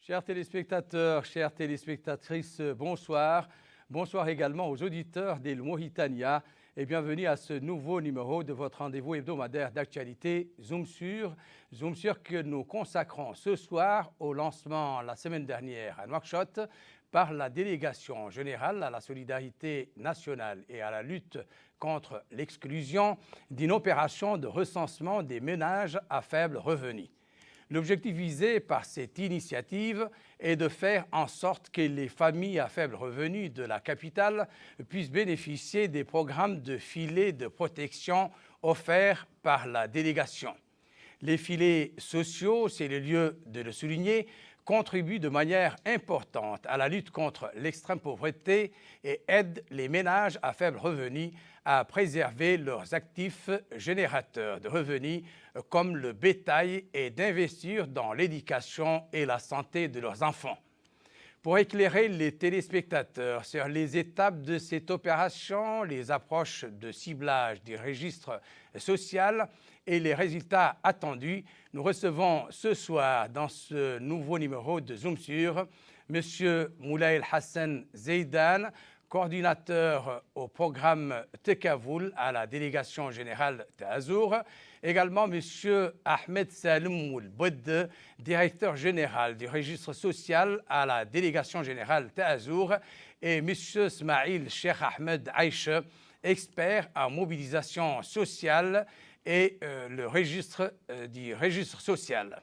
Chers téléspectateurs, chères téléspectatrices, bonsoir. Bonsoir également aux auditeurs d'Il Mauritania et bienvenue à ce nouveau numéro de votre rendez-vous hebdomadaire d'actualité Zoom sur que nous consacrons ce soir au lancement la semaine dernière à Nouakchott par la délégation générale à la solidarité nationale et à la lutte contre l'exclusion d'une opération de recensement des ménages à faible revenu. L'objectif visé par cette initiative est de faire en sorte que les familles à faible revenu de la capitale puissent bénéficier des programmes de filets de protection offerts par la délégation. Les filets sociaux, c'est le lieu de le souligner, contribuent de manière importante à la lutte contre l'extrême pauvreté et aident les ménages à faible revenu à préserver leurs actifs générateurs de revenus comme le bétail et d'investir dans l'éducation et la santé de leurs enfants. Pour éclairer les téléspectateurs sur les étapes de cette opération, les approches de ciblage du registre social et les résultats attendus, nous recevons ce soir dans ce nouveau numéro de Zoom sur M. Moulay Hassan Zeidan, coordinateur au programme Tekavoul à la délégation générale Tazour. Également M. Ahmed Salem Boued, directeur général du registre social à la délégation générale Tazour. Et M. Smaïl Cheikh Ahmed Aïch, expert en mobilisation sociale et le registre du registre social.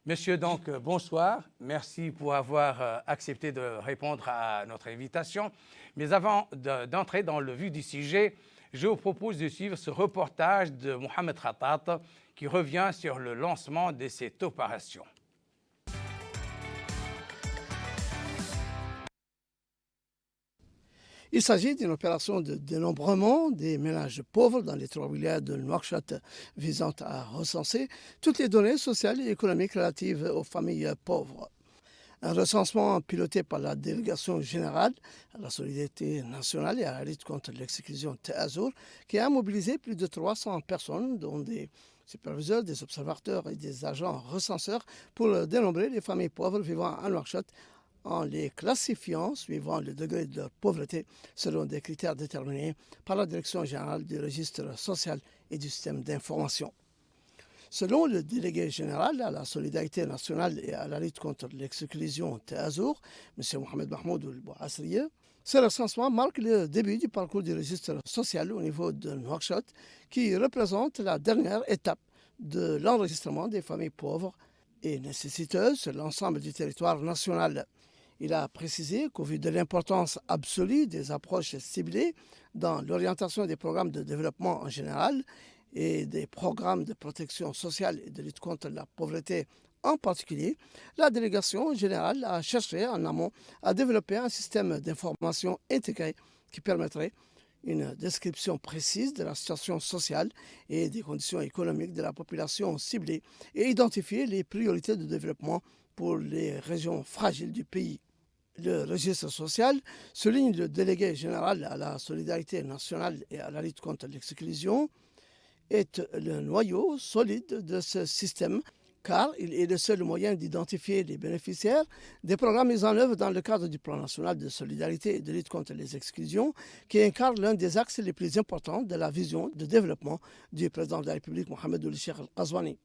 Monsieur, donc, bonsoir. Merci pour avoir accepté de répondre à notre invitation. Mais avant d'entrer dans le vif du sujet, je vous propose de suivre ce reportage de Mohamed Khatat qui revient sur le lancement de cette opération. Il s'agit d'une opération de dénombrement des ménages pauvres dans les 3 wilayas de Nouakchott visant à recenser toutes les données sociales et économiques relatives aux familles pauvres. Un recensement piloté par la délégation générale à la solidarité nationale et à la lutte contre l'exclusion Tazour qui a mobilisé plus de 300 personnes, dont des superviseurs, des observateurs et des agents recenseurs pour dénombrer les familles pauvres vivant à Nouakchott en les classifiant suivant le degré de leur pauvreté selon des critères déterminés par la Direction générale du registre social et du système d'information. Selon le délégué général à la solidarité nationale et à la lutte contre l'exclusion Tazour, M. Mohamed Mahmoud El-Bouassriye, ce recensement marque le début du parcours du registre social au niveau de Nouakchott, qui représente la dernière étape de l'enregistrement des familles pauvres et nécessiteuses sur l'ensemble du territoire national. Il a précisé qu'au vu de l'importance absolue des approches ciblées dans l'orientation des programmes de développement en général et des programmes de protection sociale et de lutte contre la pauvreté en particulier, la délégation générale a cherché en amont à développer un système d'information intégré qui permettrait une description précise de la situation sociale et des conditions économiques de la population ciblée et identifier les priorités de développement pour les régions fragiles du pays. Le registre social, souligne le délégué général à la solidarité nationale et à la lutte contre l'exclusion, est le noyau solide de ce système car il est le seul moyen d'identifier les bénéficiaires des programmes mis en œuvre dans le cadre du plan national de solidarité et de lutte contre les exclusions qui incarne l'un des axes les plus importants de la vision de développement du président de la République Mohamed Ould Cheikh Al-Qazouani.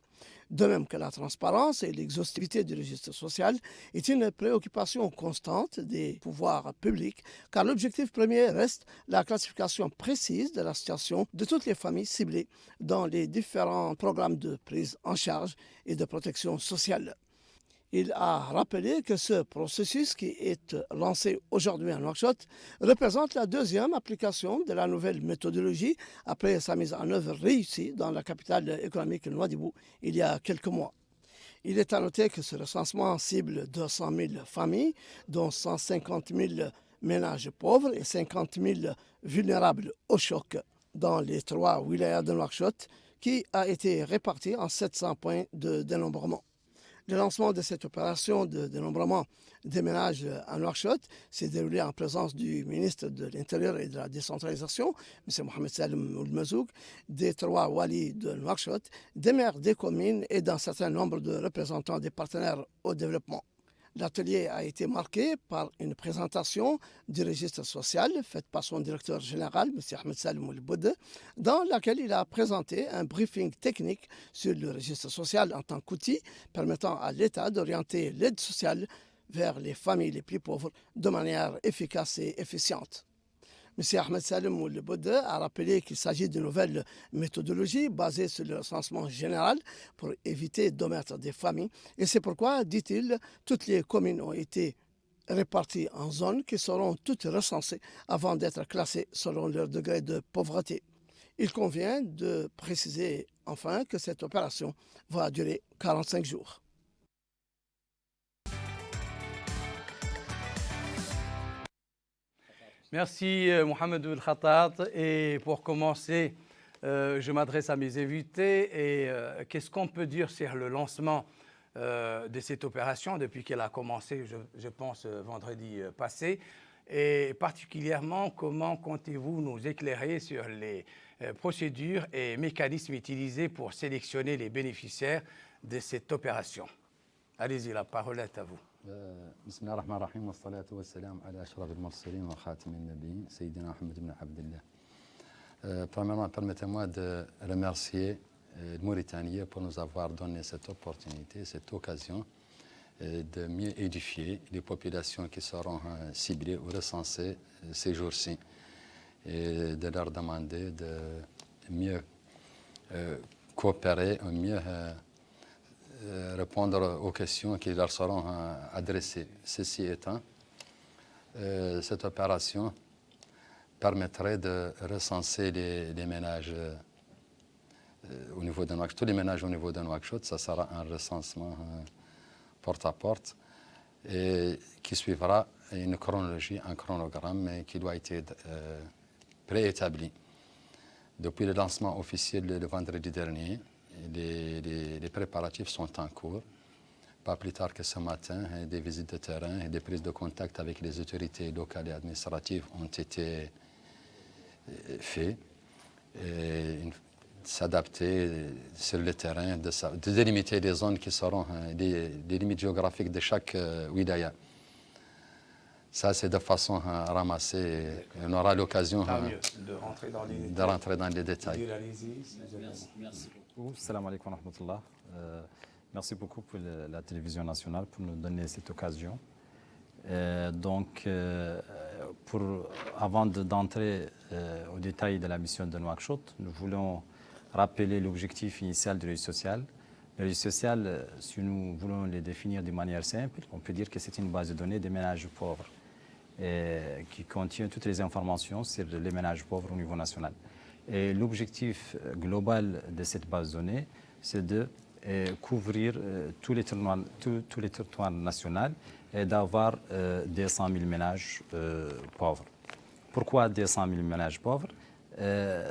De même que la transparence et l'exhaustivité du registre social est une préoccupation constante des pouvoirs publics, car l'objectif premier reste la classification précise de la situation de toutes les familles ciblées dans les différents programmes de prise en charge et de protection sociale. Il a rappelé que ce processus qui est lancé aujourd'hui à Nouakchott représente la deuxième application de la nouvelle méthodologie après sa mise en œuvre réussie dans la capitale économique Nouadhibou il y a quelques mois. Il est à noter que ce recensement cible 200 000 familles, dont 150 000 ménages pauvres et 50 000 vulnérables au choc dans les 3 wilayas de Nouakchott, qui a été réparti en 700 points de dénombrement. Le lancement de cette opération de dénombrement des ménages à Nouakchott s'est déroulé en présence du ministre de l'Intérieur et de la Décentralisation, M. Mohamed Salem Ould-Mazouk, des 3 walis de Nouakchott, des maires des communes et d'un certain nombre de représentants des partenaires au développement. L'atelier a été marqué par une présentation du registre social faite par son directeur général, M. Ahmed Salim Oulboud, dans laquelle il a présenté un briefing technique sur le registre social en tant qu'outil permettant à l'État d'orienter l'aide sociale vers les familles les plus pauvres de manière efficace et efficiente. M. Ahmed Salim Oulboud a rappelé qu'il s'agit d'une nouvelle méthodologie basée sur le recensement général pour éviter d'omettre des familles. Et c'est pourquoi, dit-il, toutes les communes ont été réparties en zones qui seront toutes recensées avant d'être classées selon leur degré de pauvreté. Il convient de préciser enfin que cette opération va durer 45 jours. Merci Mohamed El Khattat. Et pour commencer, je m'adresse à mes invités. Et qu'est-ce qu'on peut dire sur le lancement de cette opération depuis qu'elle a commencé, je pense, vendredi passé? Et particulièrement, comment comptez-vous nous éclairer sur les procédures et mécanismes utilisés pour sélectionner les bénéficiaires de cette opération? Allez-y, la parole est à vous. بسم الله الرحمن الرحيم والصلاة والسلام على أشرف المرسلين وخاتم النبيين سيدنا محمد بن عبد الله. Premièrement, permettez-moi de remercier le Mauritanie pour nous avoir donné cette opportunité, cette occasion de mieux édifier les populations qui seront ciblées ou recensées ces jours-ci et de leur demander de mieux coopérer, mieux répondre aux questions qui leur seront adressées. Ceci étant, cette opération permettrait de recenser les ménages au niveau de Nouakchott. Tous les ménages au niveau de Nouakchott, ça sera un recensement porte à porte et qui suivra une chronologie, un chronogramme qui doit être préétabli. Depuis le lancement officiel le vendredi dernier, les préparatifs sont en cours. Pas plus tard que ce matin, des visites de terrain et des prises de contact avec les autorités locales et administratives ont été faites. S'adapter sur le terrain, de délimiter les zones qui seront les limites géographiques de chaque wilaya. Ça, c'est de façon ramassée. On aura l'occasion de rentrer dans les détails. Merci beaucoup. Salam alaikum wa rahmatullah. Merci beaucoup pour la télévision nationale pour nous donner cette occasion. Avant d'entrer au détail de la mission de Nouakchott, nous voulons rappeler l'objectif initial du registre social. Le registre social, si nous voulons le définir de manière simple, on peut dire que c'est une base de données des ménages pauvres qui contient toutes les informations sur les ménages pauvres au niveau national. Et l'objectif global de cette base de données, c'est de couvrir tous les territoires nationaux et d'avoir 200 000 ménages pauvres. Pourquoi 200 000 ménages pauvres?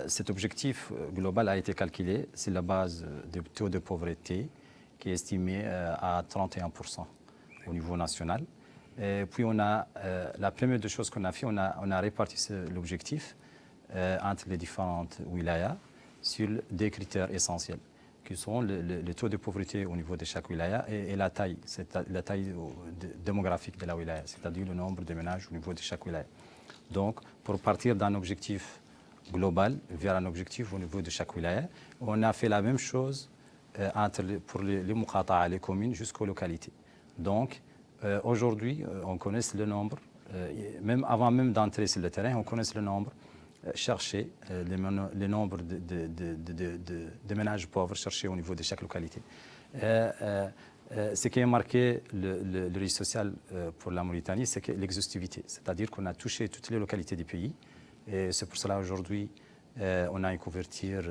Cet objectif global a été calculé sur la base du taux de pauvreté qui est estimé à 31% au niveau national. Et puis la première des choses qu'on a fait, on a réparti l'objectif entre les différentes wilayas sur des critères essentiels qui sont le taux de pauvreté au niveau de chaque wilaya et la taille démographique de la wilaya, c'est-à-dire le nombre de ménages au niveau de chaque wilaya. Donc, pour partir d'un objectif global vers un objectif au niveau de chaque wilaya, on a fait la même chose pour les muqata'a, les communes, jusqu'aux localités. Donc, aujourd'hui, on connaît le nombre, même avant même d'entrer sur le terrain, on connaît le nombre cherché, le nombre de ménages pauvres cherchés au niveau de chaque localité. Ce qui a marqué le registre social pour la Mauritanie, c'est l'exhaustivité, c'est-à-dire qu'on a touché toutes les localités du pays. Et c'est pour cela aujourd'hui, on a une couverture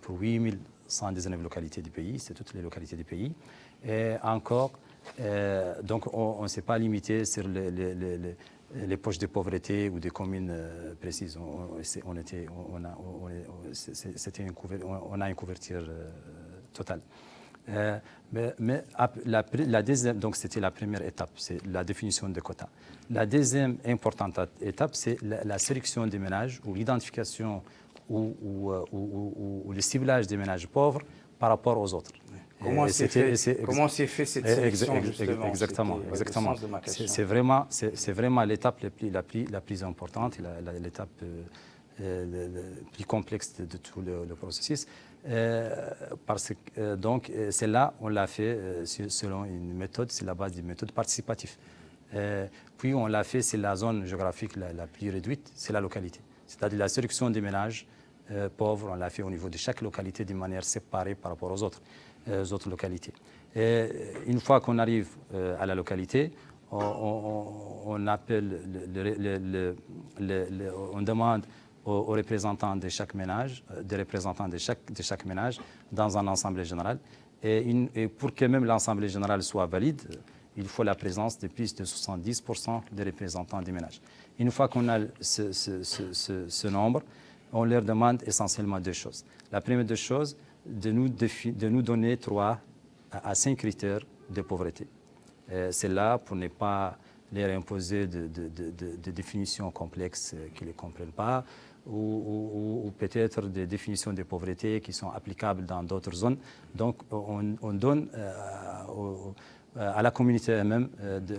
pour 8119 localités du pays, c'est toutes les localités du pays. Et encore, donc on ne s'est pas limité sur les poches de pauvreté ou des communes précises. On a une couverture totale. Mais la deuxième, donc c'était la première étape, c'est la définition des quotas. La deuxième importante étape, c'est la sélection des ménages ou l'identification ou le ciblage des ménages pauvres par rapport aux autres. Comment s'est fait cette sélection, justement? Exactement. C'est vraiment l'étape la plus importante, l'étape plus complexe de tout le processus. Parce que donc celle-là, on l'a fait selon une méthode, c'est la base d'une méthode participative. Puis on l'a fait, c'est la zone géographique la plus réduite, c'est la localité. C'est-à-dire la sélection des ménages pauvres, on l'a fait au niveau de chaque localité d'une manière séparée par rapport aux autres localités. Et une fois qu'on arrive à la localité, on appelle, on demande aux représentants de chaque ménage, des représentants de chaque ménage dans un assemblée générale. Et pour que même l'assemblée générale soit valide, il faut la présence de plus de 70% des représentants des ménages. Une fois qu'on a ce nombre, on leur demande essentiellement deux choses. La première des choses, de nous donner 3 à 5 critères de pauvreté. C'est là pour ne pas leur imposer de définitions complexes qu'ils ne comprennent pas, ou peut-être des définitions de pauvreté qui sont applicables dans d'autres zones. Donc, on donne à la communauté elle-même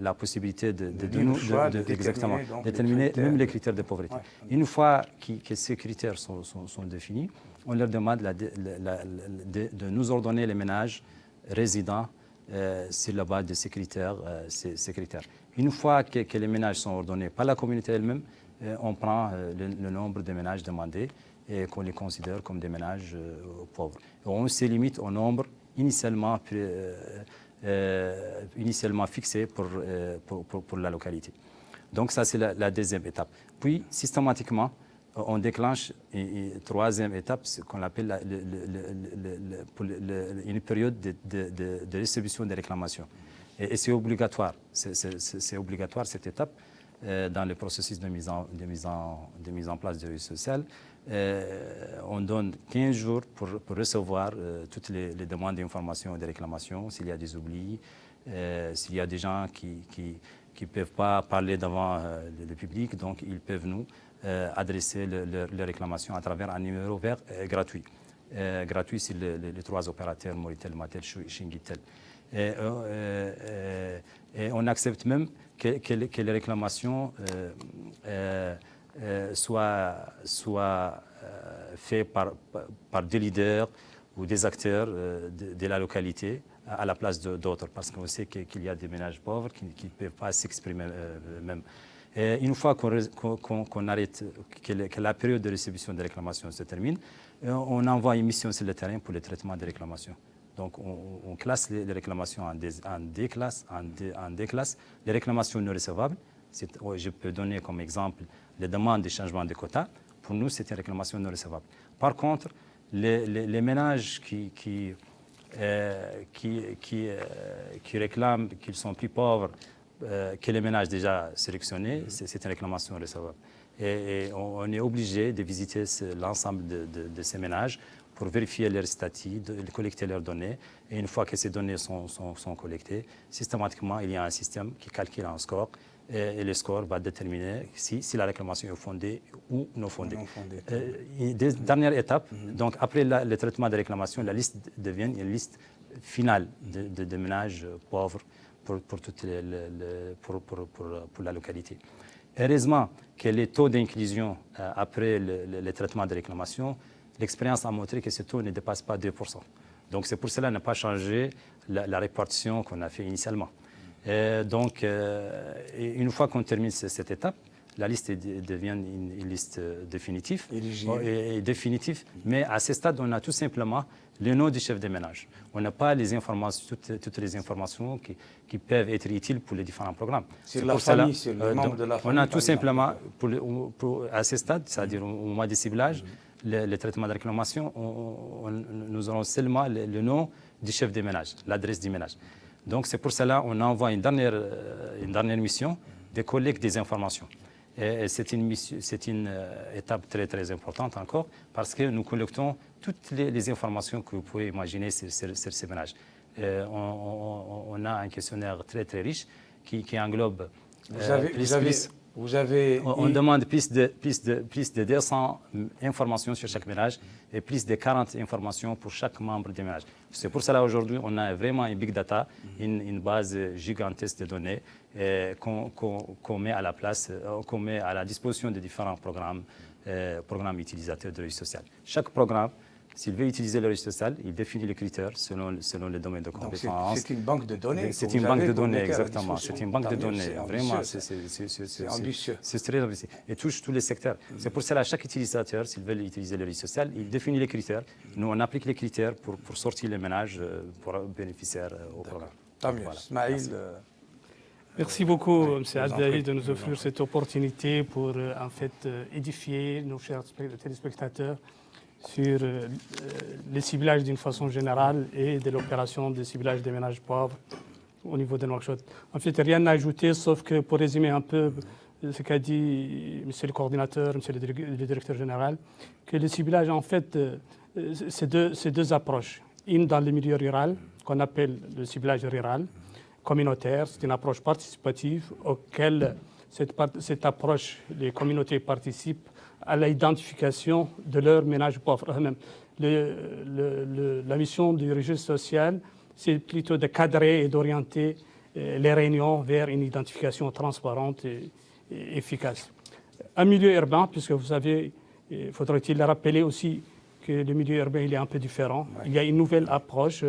la possibilité de déterminer même les critères de pauvreté. Ouais. Une fois que ces critères sont définis, on leur demande de nous ordonner les ménages résidents sur la base de ces critères. Une fois que les ménages sont ordonnés par la communauté elle-même, on prend le nombre de ménages demandés et qu'on les considère comme des ménages pauvres. Et on se limite au nombre initialement fixé pour la localité. Donc ça, c'est la deuxième étape. Puis, systématiquement, on déclenche une troisième étape, ce qu'on appelle une période de distribution des réclamations. Et c'est obligatoire. C'est obligatoire, cette étape, dans le processus de mise en place de vie sociale. On donne 15 jours pour recevoir toutes les demandes d'informations et de réclamations, s'il y a des oublis, s'il y a des gens qui ne peuvent pas parler devant le public, donc ils peuvent nous adresser leurs réclamations à travers un numéro vert gratuit. Gratuit sur les 3 opérateurs, Moritel, Matel, Shingitel. Et on accepte même que les réclamations soient faites par des leaders ou des acteurs de la localité à la place d'autres, parce qu'on sait qu'il y a des ménages pauvres qui ne peuvent pas s'exprimer même. Et une fois qu'on arrête, que la période de réception des réclamations se termine, on envoie une mission sur le terrain pour le traitement des réclamations. Donc, on classe les réclamations en deux classes. Les réclamations non recevables, je peux donner comme exemple les demandes de changement de quota. Pour nous, c'est une réclamation non recevable. Par contre, les ménages qui réclament qu'ils sont plus pauvres que les ménages déjà sélectionnés, c'est une réclamation recevable. Et on est obligé de visiter l'ensemble de ces ménages pour vérifier leur statut, de collecter leurs données. Et une fois que ces données sont collectées, systématiquement, il y a un système qui calcule un score. Et le score va déterminer si la réclamation est fondée ou non fondée. Dernière étape, donc après le traitement des réclamations, la liste devient une liste finale de ménages pauvres pour la localité. Heureusement que les taux d'inclusion après le traitement des réclamations, l'expérience a montré que ce taux ne dépasse pas 2%. Donc c'est pour cela qu'on n'a pas changé la répartition qu'on a fait initialement. Donc, une fois qu'on termine cette étape, la liste devient une liste définitive. Mais à ce stade, on a tout simplement le nom du chef de ménage. On n'a pas les informations, toutes les informations qui peuvent être utiles pour les différents programmes. Sur la famille, sur les membres de la famille. On a tout simplement, à ce stade, c'est-à-dire au mois de ciblage, le traitement de réclamation, nous aurons seulement le nom du chef de ménage, l'adresse du ménage. Donc c'est pour cela qu'on envoie une dernière mission de collecte des informations. Et c'est une étape très très importante encore parce que nous collectons toutes les informations que vous pouvez imaginer sur ces ménages. On a un questionnaire très très riche qui englobe Vous avez... On demande plus de 200 informations sur chaque ménage et plus de 40 informations pour chaque membre du ménage. C'est pour cela aujourd'hui on a vraiment une big data, une base gigantesque de données qu'on met à la place, qu'on met à la disposition des différents programmes utilisateurs de réseau social. Chaque programme, s'il veut utiliser le réseau social, il définit les critères selon les domaines de compétences. C'est une banque de données. C'est une banque de données, exactement. C'est une banque de données. Vraiment, c'est ambitieux. C'est très ambitieux. Et touche tous les secteurs. C'est pour cela, chaque utilisateur, s'il veut utiliser le réseau social, il définit les critères. Nous, on applique les critères pour sortir les ménages pour bénéficiaires au programme. Tant mieux. Voilà. Ismaïl, Merci beaucoup, M. Abdahi, de nous offrir cette opportunité pour en fait édifier nos chers téléspectateurs sur le ciblage d'une façon générale et de l'opération de ciblage des ménages pauvres au niveau de Nouakchott. En fait, rien à ajouter, sauf que pour résumer un peu ce qu'a dit M. le coordinateur, M. le directeur général, que le ciblage, en fait, c'est deux approches. Une dans le milieu rural, qu'on appelle le ciblage rural, communautaire, c'est une approche participative auquel cette approche, les communautés participent à l'identification de leurs ménages pauvres. La mission du registre social, c'est plutôt de cadrer et d'orienter les réunions vers une identification transparente et efficace. Un milieu urbain, puisque vous savez, faudrait-il rappeler aussi que le milieu urbain il est un peu différent. Ouais. Il y a une nouvelle approche,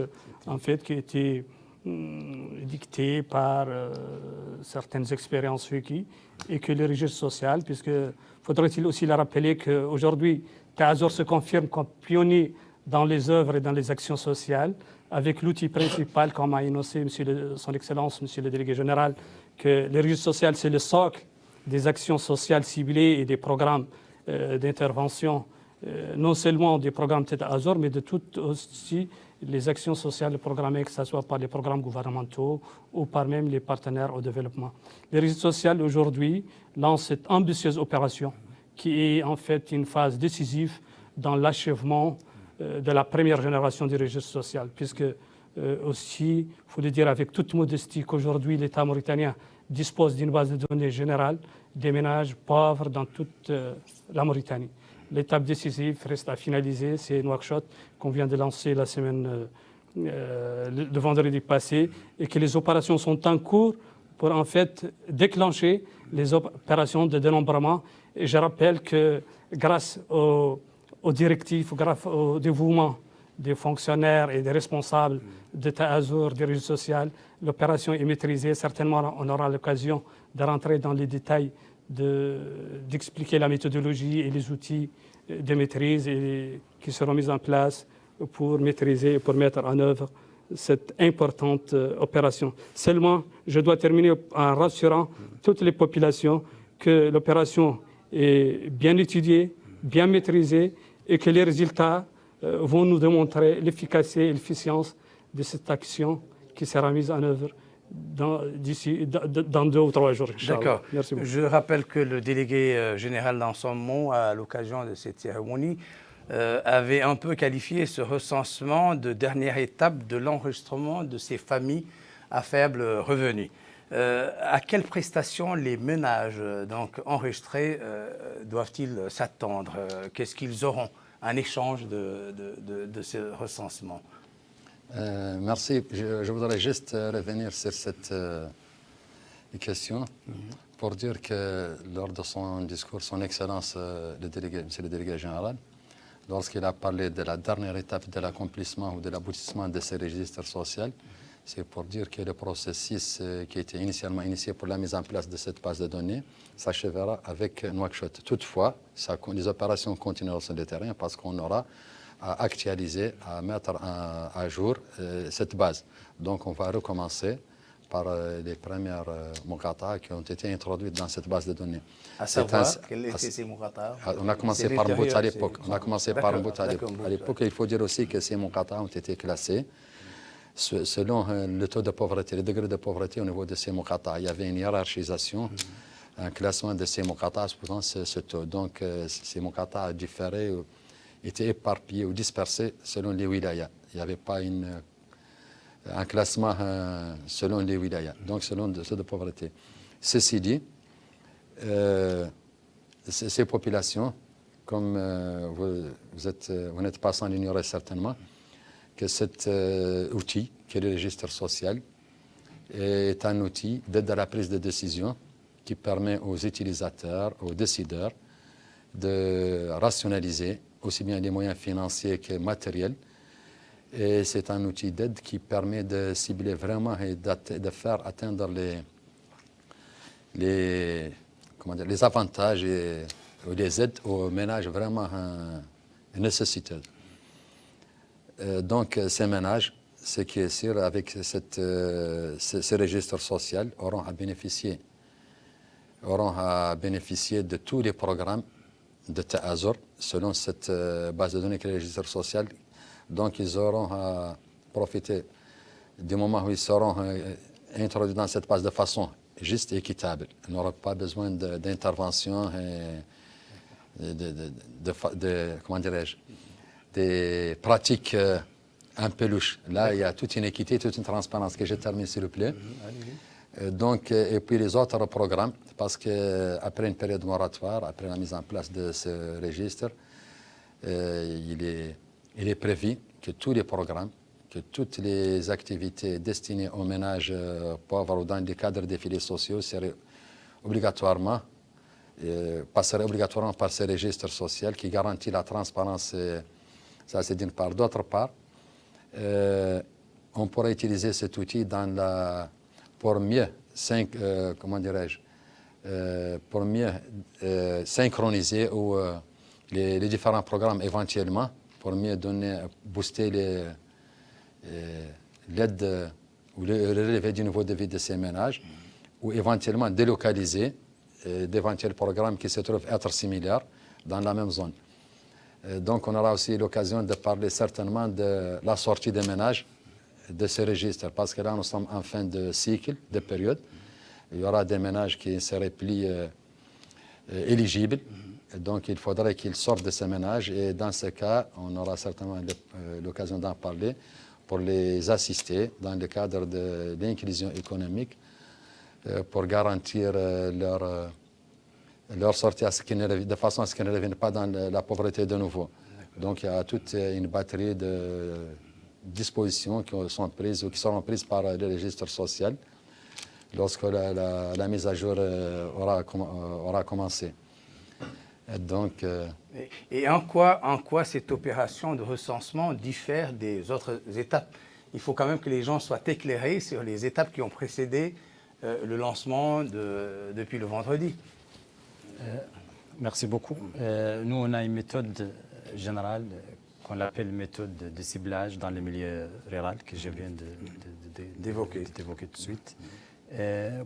en fait, qui a été dictée par certaines expériences vécues et que le registre social, puisque faudrait-il aussi le rappeler qu'aujourd'hui, Tazor se confirme comme pionnier dans les œuvres et dans les actions sociales, avec l'outil principal, comme a énoncé Son Excellence, Monsieur le Délégué Général, que le registre social, c'est le socle des actions sociales ciblées et des programmes d'intervention, non seulement des programmes Azor, mais de toutes aussi les actions sociales programmées, que ce soit par les programmes gouvernementaux ou par même les partenaires au développement. Le registre social, aujourd'hui, lance cette ambitieuse opération qui est en fait une phase décisive dans l'achèvement de la première génération du registre social, puisque aussi, il faut le dire avec toute modestie, qu'aujourd'hui, l'État mauritanien dispose d'une base de données générale des ménages pauvres dans toute la Mauritanie. L'étape décisive reste à finaliser, c'est Nouakchott qu'on vient de lancer la semaine, le vendredi passé, et que les opérations sont en cours pour en fait déclencher les opérations de dénombrement. Et je rappelle que grâce aux directives, grâce au dévouement des fonctionnaires et des responsables de Tazor, des réseaux sociaux, l'opération est maîtrisée. Certainement, on aura l'occasion de rentrer dans les détails, d'expliquer la méthodologie et les outils de maîtrise qui seront mis en place pour maîtriser et pour mettre en œuvre cette importante opération. Seulement, je dois terminer en rassurant toutes les populations que l'opération est bien étudiée, bien maîtrisée et que les résultats vont nous démontrer l'efficacité et l'efficience de cette action qui sera mise en œuvre dans 2 ou 3 jours. D'accord. Merci beaucoup. Je rappelle que le délégué général dans son mot, à l'occasion de cette cérémonie, avait un peu qualifié ce recensement de dernière étape de l'enregistrement de ces familles à faible revenu. À quelles prestations les ménages donc, enregistrés doivent-ils s'attendre? Qu'est-ce qu'ils auront en échange de ce recensement? Merci. Je voudrais juste revenir sur cette question pour dire que lors de son discours, Son Excellence, Monsieur le Délégué Général, lorsqu'il a parlé de la dernière étape de l'accomplissement ou de l'aboutissement de ces registres sociaux, c'est pour dire que le processus qui était initialement initié pour la mise en place de cette base de données s'achèvera avec Nouakchott. Toutefois, les opérations continueront sur le terrain parce qu'on aura à actualiser, à mettre à jour cette base. Donc on va recommencer par les premières Moukata qui ont été introduites dans cette base de données. À savoir, quels étaient ces Moukata? On a commencé par Mbout à l'époque. On a commencé par Mbout à l'époque. Il faut dire aussi que ces Moukata ont été classés selon le taux de pauvreté, le degré de pauvreté au niveau de ces Moukata. Il y avait une hiérarchisation, un classement de ces Moukata suivant ce taux. Donc ces Moukata différaient, étaient éparpillés ou dispersés selon les wilayas. Il n'y avait pas un classement selon les wilayas, donc selon le taux de pauvreté. Ceci dit, ces populations, comme vous n'êtes pas sans l'ignorer certainement, que cet outil, qui est le registre social, est un outil d'aide à la prise de décision qui permet aux utilisateurs, aux décideurs, de rationaliser aussi bien les moyens financiers que matériels. Et c'est un outil d'aide qui permet de cibler vraiment et de faire atteindre les avantages et les aides aux ménages vraiment nécessiteux. Donc ces ménages, ce qui est sûr, avec ce registre social, auront à bénéficier de tous les programmes de Ta'azur selon cette base de données que est le registre social. Donc ils auront à profiter du moment où ils seront introduits dans cette base de façon juste et équitable. Ils n'auront pas besoin d'intervention et comment dirais-je, des pratiques un peu louches. Là, il y a toute une équité, toute une transparence. Que je termine, s'il vous plaît. Donc, et puis les autres programmes, parce qu'après une période moratoire, après la mise en place de ce registre, il est prévu que tous les programmes, que toutes les activités destinées aux ménages pauvres ou dans le cadre des filets sociaux passeraient obligatoirement par ce registre social qui garantit la transparence. Ça, c'est d'une part. D'autre part, on pourrait utiliser cet outil pour mieux synchroniser les différents programmes éventuellement, pour mieux booster l'aide ou le relevé du niveau de vie de ces ménages, ou éventuellement délocaliser d'éventuels programmes qui se trouvent être similaires dans la même zone. Donc on aura aussi l'occasion de parler certainement de la sortie des ménages de ce registre, parce que là nous sommes en fin de cycle, de période. Il y aura des ménages qui seraient plus éligibles, donc il faudrait qu'ils sortent de ces ménages, et dans ce cas, on aura certainement l'occasion d'en parler pour les assister dans le cadre de l'inclusion économique, pour garantir leur sortie de façon à ce qu'ils ne reviennent pas dans la pauvreté de nouveau. Donc il y a toute une batterie de dispositions qui sont prises ou qui seront prises par le registre social lorsque la mise à jour aura commencé. Donc, et en quoi cette opération de recensement diffère des autres étapes? Il faut quand même que les gens soient éclairés sur les étapes qui ont précédé le lancement depuis le vendredi. Merci beaucoup. Nous, on a une méthode générale qu'on appelle méthode de ciblage dans les milieux ruraux, que je viens d'évoquer tout de suite.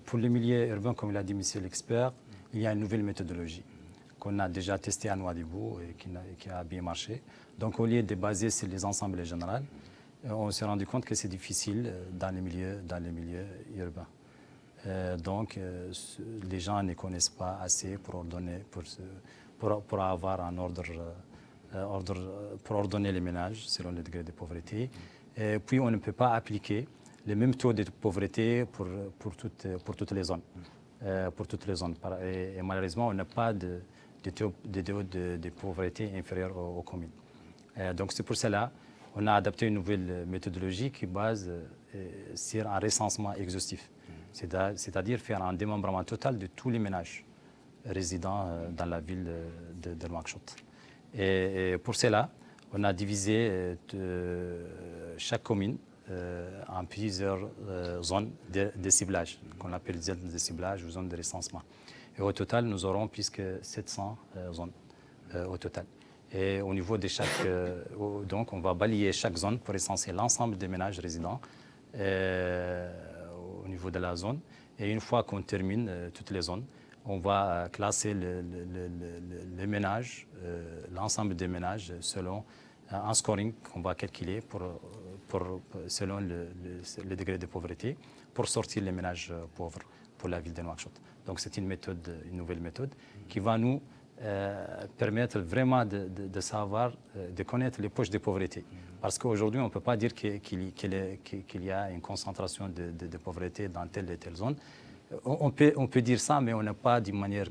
Pour les milieux urbains, comme l'a dit monsieur l'expert, il y a une nouvelle méthodologie qu'on a déjà testée à Nouadhibou et qui a bien marché. Donc, au lieu de baser sur les ensembles généraux, on s'est rendu compte que c'est difficile dans les milieux urbains. Donc, les gens ne connaissent pas assez pour avoir un ordre pour ordonner les ménages selon le degré de pauvreté. Et puis, on ne peut pas appliquer les mêmes taux de pauvreté pour toutes les zones. Et malheureusement, on n'a pas de taux de pauvreté inférieur aux communes. Donc, c'est pour cela qu'on a adapté une nouvelle méthodologie qui base sur un recensement exhaustif. C'est-à-dire faire un démembrement total de tous les ménages résidant dans la ville de Nouakchott. Et pour cela, on a divisé chaque commune en plusieurs zones de ciblage, qu'on appelle zones de ciblage ou zones de recensement. Et au total, nous aurons plus que 700 zones au total. Et au niveau de chaque... donc, on va balayer chaque zone pour recenser l'ensemble des ménages résidents au niveau de la zone. Et une fois qu'on termine toutes les zones, on va classer les ménages, l'ensemble des ménages, selon un scoring qu'on va calculer selon le degré de pauvreté, pour sortir les ménages pauvres pour la ville de Nouakchott. Donc c'est une nouvelle méthode qui va nous permettre vraiment de savoir, de connaître les poches de pauvreté. Parce qu'aujourd'hui, on ne peut pas dire qu'il y a une concentration de pauvreté dans telle et telle zone. On peut dire ça, mais on n'a pas d'une manière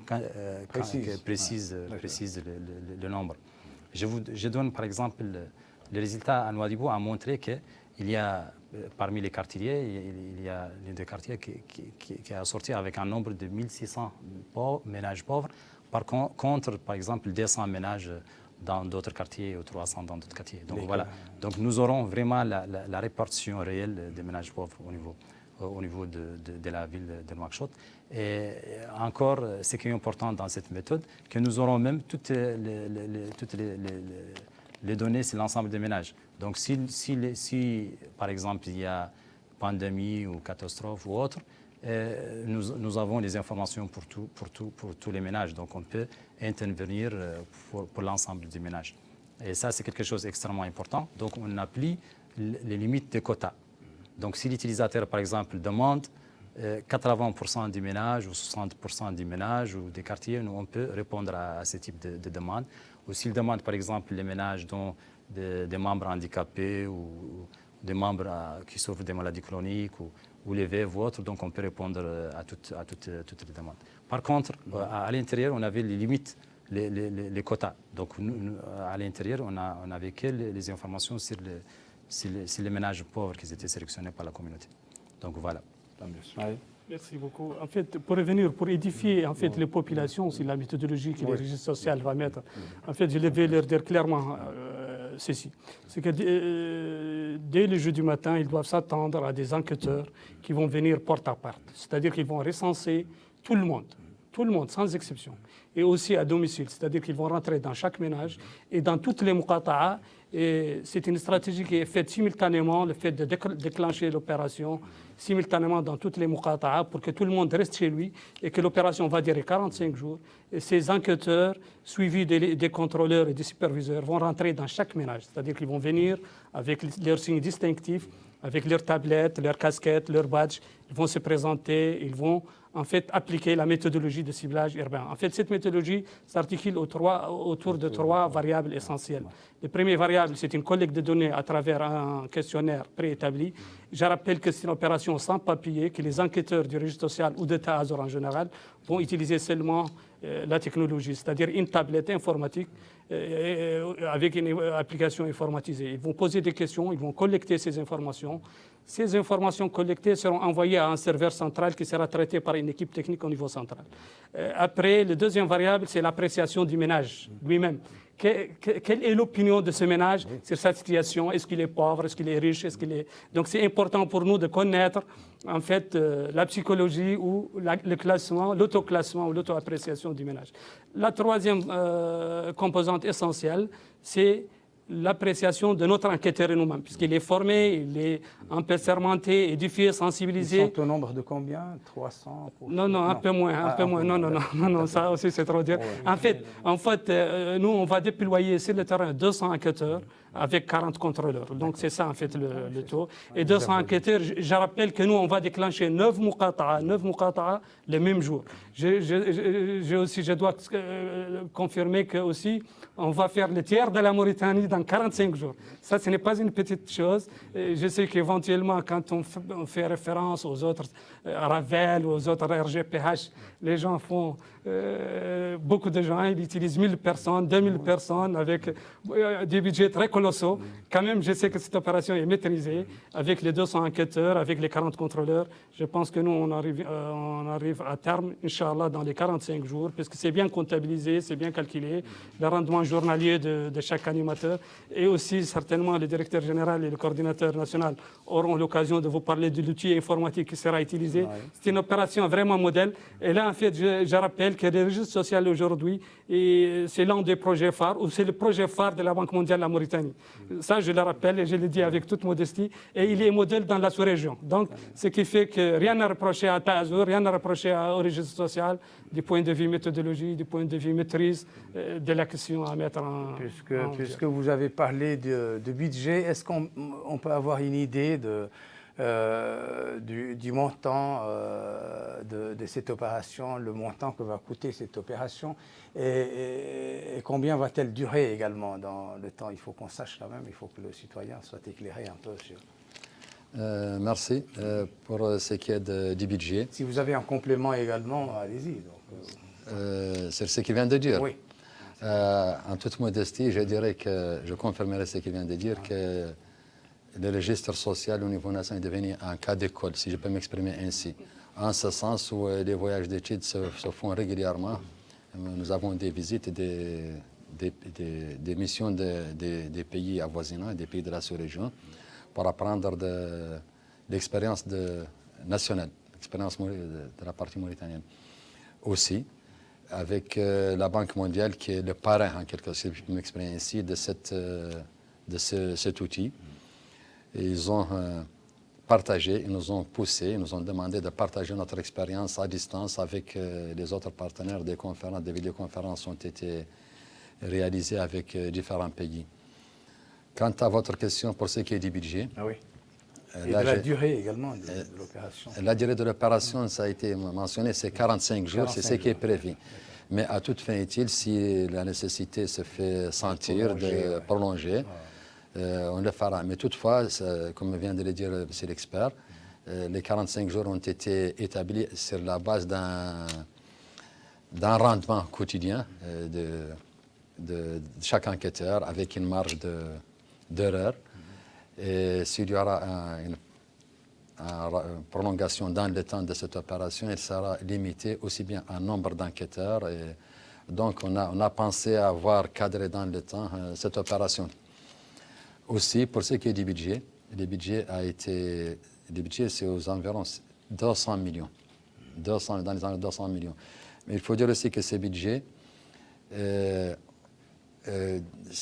précise le nombre. Je donne par exemple, le résultat à Nouadhibou a montré qu'il y a, parmi les quartiers, il y a l'un des quartiers qui a sorti avec un nombre de 1600 ménages pauvres, contre, par exemple, 200 ménages dans d'autres quartiers ou 300 dans d'autres quartiers. Donc voilà. Donc nous aurons vraiment la répartition réelle des ménages pauvres au niveau de la ville de Nouakchott. Et encore, ce qui est important dans cette méthode, que nous aurons même toutes les données sur l'ensemble des ménages. Donc si par exemple, il y a pandémie ou catastrophe ou autre, nous avons les informations pour tous les ménages. Donc on peut intervenir pour l'ensemble des ménages. Et ça, c'est quelque chose d'extrêmement important. Donc on applique les limites des quotas. Donc si l'utilisateur, par exemple, demande 80% des ménages ou 60% des ménages ou des quartiers, nous, on peut répondre à ce type de demande. Ou s'il demande, par exemple, les ménages dont des membres handicapés ou des membres qui souffrent des maladies chroniques ou les veuves ou autres, donc on peut répondre à toutes les demandes. Par contre, à l'intérieur, on avait les limites, les quotas. Donc à l'intérieur, on n'avait que les informations sur les ménages pauvres qui étaient sélectionnés par la communauté. Donc voilà. Merci beaucoup. En fait, pour revenir, pour édifier en fait les populations, c'est la méthodologie que le registre social va mettre. En fait, je vais leur dire clairement ceci. C'est que dès le jeudi matin, ils doivent s'attendre à des enquêteurs qui vont venir porte à porte. C'est-à-dire qu'ils vont recenser tout le monde, sans exception. Et aussi à domicile, c'est-à-dire qu'ils vont rentrer dans chaque ménage et dans toutes les muqata'a. Et c'est une stratégie qui est faite simultanément, le fait de déclencher l'opération simultanément dans toutes les muqata'a pour que tout le monde reste chez lui et que l'opération va durer 45 jours. Et ces enquêteurs, suivis des contrôleurs et des superviseurs, vont rentrer dans chaque ménage. C'est-à-dire qu'ils vont venir avec leurs signes distinctifs, avec leurs tablettes, leurs casquettes, leurs badges. Ils vont se présenter, ils vont en fait appliquer la méthodologie de ciblage urbain. En fait, cette méthodologie s'articule autour de 3 variables essentielles. La première variable, c'est une collecte de données à travers un questionnaire préétabli. Je rappelle que c'est une opération sans papier, que les enquêteurs du registre social ou d'État Azur en général vont utiliser seulement la technologie, c'est-à-dire une tablette informatique avec une application informatisée. Ils vont poser des questions, ils vont collecter ces informations. Ces informations collectées seront envoyées à un serveur central qui sera traité par une équipe technique au niveau central. Après, la deuxième variable, c'est l'appréciation du ménage lui-même. Quelle est l'opinion de ce ménage sur sa situation? Est-ce qu'il est pauvre? Est-ce qu'il est riche? Donc c'est important pour nous de connaître en fait la psychologie ou le classement, l'autoclassement ou l'auto-appréciation du ménage. La troisième composante essentielle, c'est l'appréciation de notre enquêteur nous-mêmes, puisqu'il est formé, il est sermenté, édifié, sensibilisé. Ils sont au nombre de combien? 300 Non, un peu moins. Non, ça aussi c'est trop dur. En fait, nous, on va déployer sur le terrain 200 enquêteurs avec 40 contrôleurs. Donc c'est ça en fait le taux. Et 200 enquêteurs, je rappelle que nous, on va déclencher 9 muqata'a le même jour. Je dois confirmer que aussi, on va faire le tiers de la Mauritanie dans 45 jours. Ça, ce n'est pas une petite chose. Je sais qu'éventuellement, quand on fait référence aux autres Ravel ou aux autres RGPH, les gens font beaucoup de gens, ils utilisent 1000 personnes, 2000 personnes avec des budgets très colossaux. Quand même, je sais que cette opération est maîtrisée avec les 200 enquêteurs, avec les 40 contrôleurs. Je pense que nous, on arrive à terme, Inch'Allah, dans les 45 jours, parce que c'est bien comptabilisé, c'est bien calculé, le rendement journalier de chaque animateur. Et aussi, certainement, le directeur général et le coordinateur national auront l'occasion de vous parler de l'outil informatique qui sera utilisé. C'est une opération vraiment modèle. Et là, en fait, je rappelle que le registre social aujourd'hui, c'est l'un des projets phares, ou c'est le projet phare de la Banque mondiale de la Mauritanie. Ça, je le rappelle et je le dis avec toute modestie. Et il est modèle dans la sous-région. Donc, ce qui fait que rien à reprocher à Tazur, rien à reprocher au registre social, du point de vue méthodologie, du point de vue maîtrise de la question à mettre en... Puisque vous avez parlé de budget, est-ce qu'on peut avoir une idée du montant de cette opération, le montant que va coûter cette opération et combien va-t-elle durer également dans le temps? Il faut qu'on sache quand même, il faut que le citoyen soit éclairé un peu sur... Merci pour ce qui est du budget. Si vous avez un complément également, allez-y. C'est ce qu'il vient de dire. Oui. En toute modestie, je dirais que je confirmerai ce qu'il vient de dire, que le registre social au niveau national est devenu un cas d'école, si je peux m'exprimer ainsi. En ce sens où les voyages d'études se font régulièrement. Nous avons des visites et des missions des pays avoisinants, des pays de la sous-région, pour apprendre de l'expérience nationale, l'expérience de la partie mauritanienne. Aussi, avec la Banque mondiale qui est le parrain, en quelque sorte, si je peux m'exprimer ainsi, de cet outil. Et ils ont partagé, ils nous ont poussé, ils nous ont demandé de partager notre expérience à distance avec les autres partenaires. Des conférences, des vidéoconférences ont été réalisées avec différents pays. Quant à votre question pour ce qui est du budget, oui. Et de la durée également de l'opération. La durée de l'opération, ça a été mentionné, c'est 45 jours, c'est ce qui est prévu. Mais à toute fin utile, si la nécessité se fait sentir de prolonger, on le fera. Mais toutefois, comme vient de le dire M. l'expert, les 45 jours ont été établis sur la base d'un rendement quotidien de chaque enquêteur avec une marge d'erreur. Et s'il y aura une prolongation dans le temps de cette opération, elle sera limitée aussi bien en nombre d'enquêteurs. Donc, on a pensé avoir cadré dans le temps cette opération. Aussi, pour ce qui est du budget, le budget c'est aux environs 200 millions. Dans les environs 200 millions. Mais il faut dire aussi que ce budget,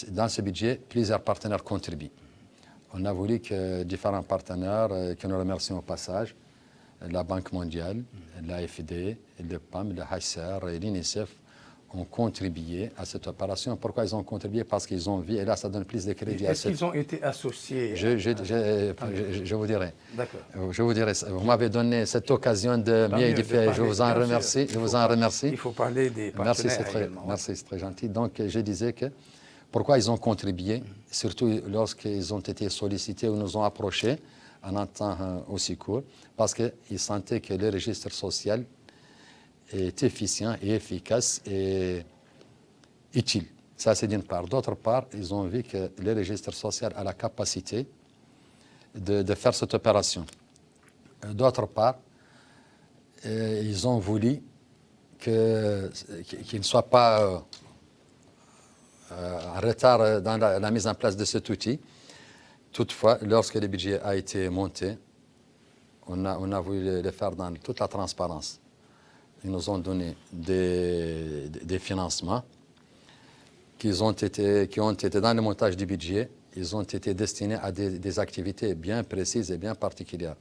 dans ce budget, plusieurs partenaires contribuent. On a voulu que différents partenaires, que nous remercions au passage, la Banque mondiale, l'AFD, le PAM, le HCR et l'UNICEF, ont contribué à cette opération. Pourquoi ils ont contribué? Parce qu'ils ont vu, et là ça donne plus de crédit. Est-ce qu'ils ont été associés? Je vous dirai. D'accord. Je vous dirai. Vous m'avez donné cette occasion de mieux édifier. Je vous en remercie. Je vous en remercie. Il faut parler des partenaires. Merci, c'est très gentil. Donc je disais que pourquoi ils ont contribué, surtout lorsqu'ils ont été sollicités ou nous ont approchés en un temps aussi court, parce qu'ils sentaient que le registre social est efficient et efficace et utile. Ça, c'est d'une part. D'autre part, ils ont vu que le registre social a la capacité de faire cette opération. D'autre part, ils ont voulu qu'il ne soit pas en retard dans la mise en place de cet outil. Toutefois, lorsque le budget a été monté, on a voulu le faire dans toute la transparence. Ils nous ont donné des financements qui ont été dans le montage du budget. Ils ont été destinés à des activités bien précises et bien particulières.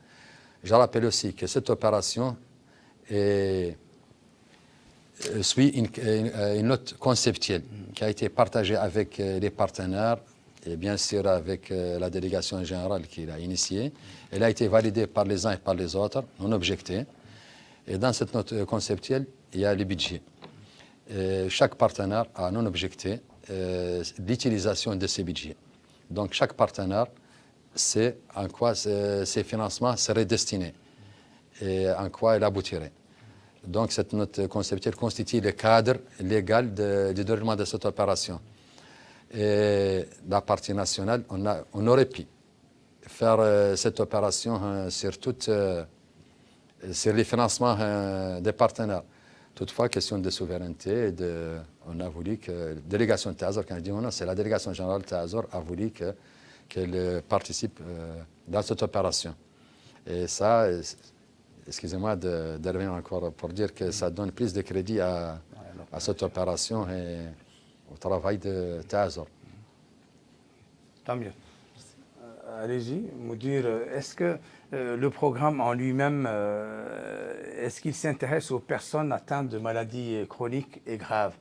Je rappelle aussi que cette opération suit une note conceptuelle qui a été partagée avec les partenaires et bien sûr avec la délégation générale qui l'a initiée. Elle a été validée par les uns et par les autres, non objectée. Et dans cette note conceptuelle, il y a le budget. Chaque partenaire a non objecté l'utilisation de ces budgets. Donc chaque partenaire sait en quoi ces financements seraient destinés et en quoi ils aboutiraient. Donc cette note conceptuelle constitue le cadre légal du déroulement de cette opération. Et la partie nationale, on aurait pu faire cette opération sur les financements des partenaires. Toutefois, question de souveraineté, on a voulu que la délégation de Tazor, quand je dis non, c'est la délégation générale de Tazor, a voulu qu'elle participe dans cette opération. Et ça, excusez-moi de revenir encore pour dire que ça donne plus de crédit à cette opération et au travail de Tazor. Tant mieux. Allez-y, Moudir, est-ce que le programme en lui-même, est-ce qu'il s'intéresse aux personnes atteintes de maladies chroniques et graves?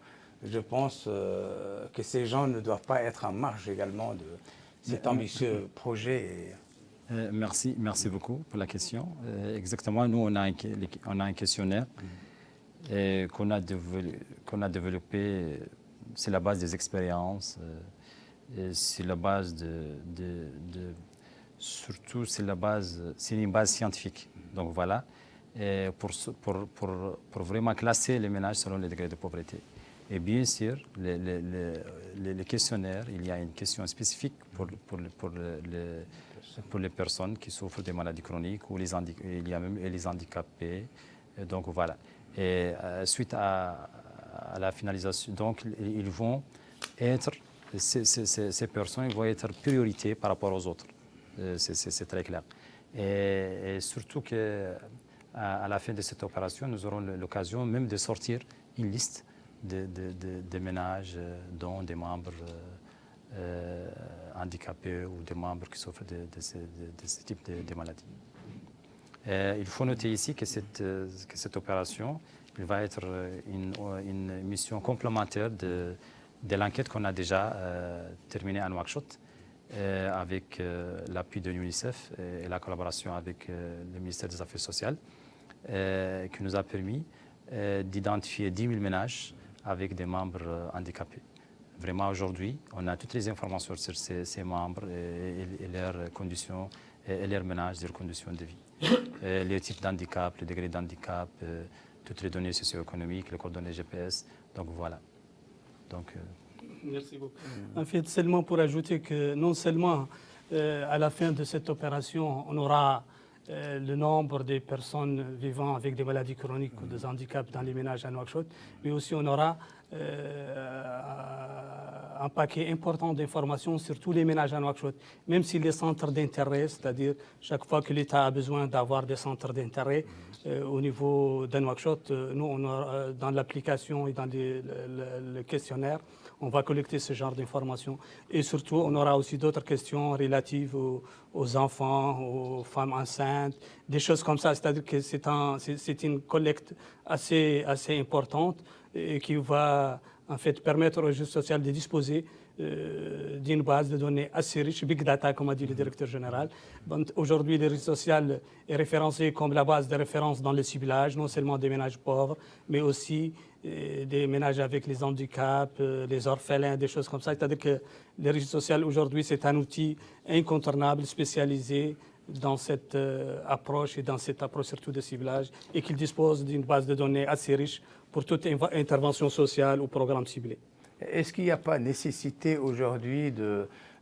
Je pense que ces gens ne doivent pas être en marge également de cet ambitieux projet. Merci beaucoup pour la question. Exactement, nous, on a un questionnaire qu'on a développé sur la base des expériences, sur la base surtout c'est une base scientifique. Donc voilà, et pour vraiment classer les ménages selon les degrés de pauvreté. Et bien sûr, les questionnaires, il y a une question spécifique pour les personnes qui souffrent des maladies chroniques ou il y a même les handicapés. Et donc voilà. Et suite à la finalisation, donc ils vont être, ces personnes vont être priorité par rapport aux autres. C'est très clair. Et surtout qu'à la fin de cette opération, nous aurons l'occasion même de sortir une liste de ménages dont des membres handicapés ou des membres qui souffrent de ce type de maladies. Il faut noter ici que cette opération va être une mission complémentaire de l'enquête qu'on a déjà terminée à Nouakchott avec l'appui de l'UNICEF et la collaboration avec le ministère des Affaires sociales qui nous a permis d'identifier 10 000 ménages avec des membres handicapés. Vraiment, aujourd'hui, on a toutes les informations sur ces membres et leurs conditions, et leurs ménages, leurs conditions de vie. Les types d'handicap, le degré d'handicap, toutes les données socio-économiques, les coordonnées GPS. Donc voilà. Merci beaucoup. En fait, seulement pour ajouter que non seulement à la fin de cette opération, on aura le nombre des personnes vivant avec des maladies chroniques ou des handicaps dans les ménages à Nouakchott, mais aussi on aura un paquet important d'informations sur tous les ménages à Nouakchott, même si les centres d'intérêt, c'est-à-dire chaque fois que l'État a besoin d'avoir des centres d'intérêt au niveau de Nouakchott, nous, on aura, dans l'application et dans le questionnaire, on va collecter ce genre d'informations. Et surtout, on aura aussi d'autres questions relatives aux enfants, aux femmes enceintes, des choses comme ça. C'est-à-dire que c'est une collecte assez importante et qui va en fait permettre au registre social de disposer d'une base de données assez riche, big data, comme a dit le directeur général. Aujourd'hui, le registre social est référencé comme la base de référence dans le ciblage, non seulement des ménages pauvres, mais aussi des ménages avec les handicaps, les orphelins, des choses comme ça. C'est-à-dire que le registre social, aujourd'hui, c'est un outil incontournable, spécialisé dans cette approche et dans cette approche surtout de ciblage, et qu'il dispose d'une base de données assez riche pour toute intervention sociale ou programme ciblé. Est-ce qu'il n'y a pas nécessité aujourd'hui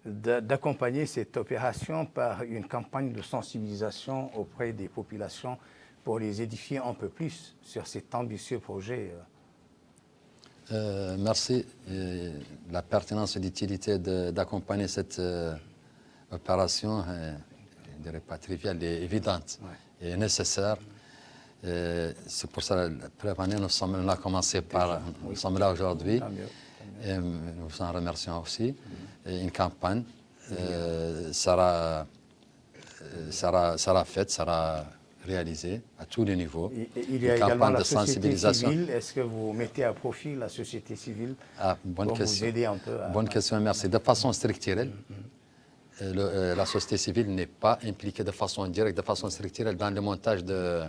d'accompagner cette opération par une campagne de sensibilisation auprès des populations pour les édifier un peu plus sur cet ambitieux projet? Merci. La pertinence et l'utilité d'accompagner cette opération, je ne dirais pas triviale, est évidente et nécessaire. C'est pour ça que nous sommes là, nous sommes là aujourd'hui. Et nous vous en remercions aussi. Et une campagne sera faite, sera réalisée à tous les niveaux. Il y a également la société civile. Est-ce que vous mettez à profit la société civile pour vous aider un peu Bonne question, merci. De façon structurelle, la société civile n'est pas impliquée de façon directe, de façon structurelle dans le montage de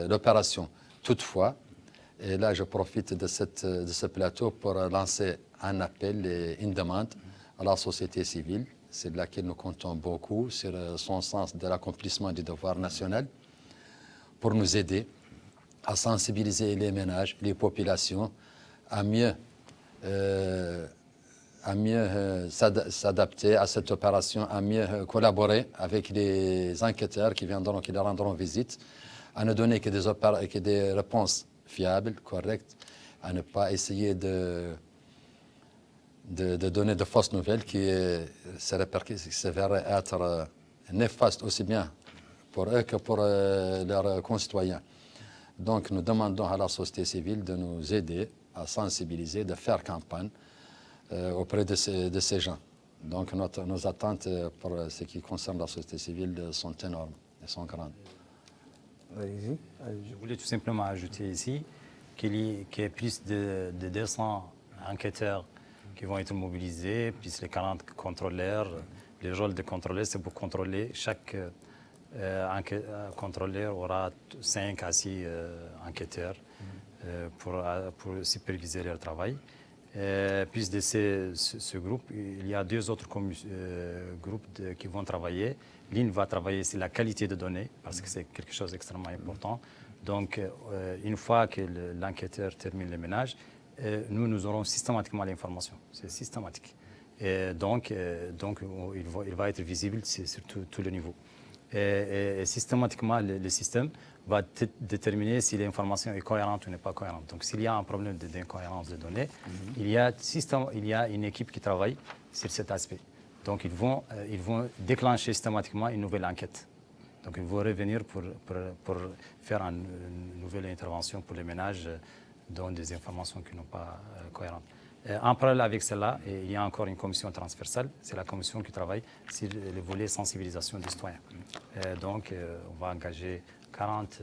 l'opération. Toutefois, et là je profite de ce plateau pour lancer un appel et une demande à la société civile. C'est de laquelle nous comptons beaucoup sur son sens de l'accomplissement du devoir national pour nous aider à sensibiliser les ménages, les populations à mieux s'adapter à cette opération, à mieux collaborer avec les enquêteurs qui leur rendront visite, à ne donner que des réponses fiables, correctes, à ne pas essayer de donner de fausses nouvelles qui s'avèrent être néfastes aussi bien pour eux que pour leurs concitoyens. Donc nous demandons à la société civile de nous aider à sensibiliser, de faire campagne auprès de ces gens. Donc nos attentes pour ce qui concerne la société civile sont énormes et sont grandes. Allez-y. Je voulais tout simplement ajouter ici qu'il y ait plus de 200 enquêteurs qui vont être mobilisés, plus les 40 contrôleurs. Le rôle de contrôleur, c'est pour contrôler. Chaque contrôleur aura 5 à 6 enquêteurs pour superviser leur travail. Puis de ce groupe, il y a deux autres groupes qui vont travailler. L'une va travailler sur la qualité de données, parce que c'est quelque chose d'extrêmement important. Donc, une fois que l'enquêteur termine le ménage, nous aurons systématiquement l'information. C'est systématique. Et donc il va être visible sur tous les niveaux. Et systématiquement, le système va déterminer si l'information est cohérente ou n'est pas cohérente. Donc, s'il y a un problème d'incohérence de données, il y a une équipe qui travaille sur cet aspect. Donc, ils vont déclencher systématiquement une nouvelle enquête. Donc, ils vont revenir pour faire une nouvelle intervention pour les ménages dont des informations qui n'ont pas cohérentes. En parallèle avec cela, il y a encore une commission transversale. C'est la commission qui travaille sur le volet sensibilisation des citoyens. Donc, on va engager 40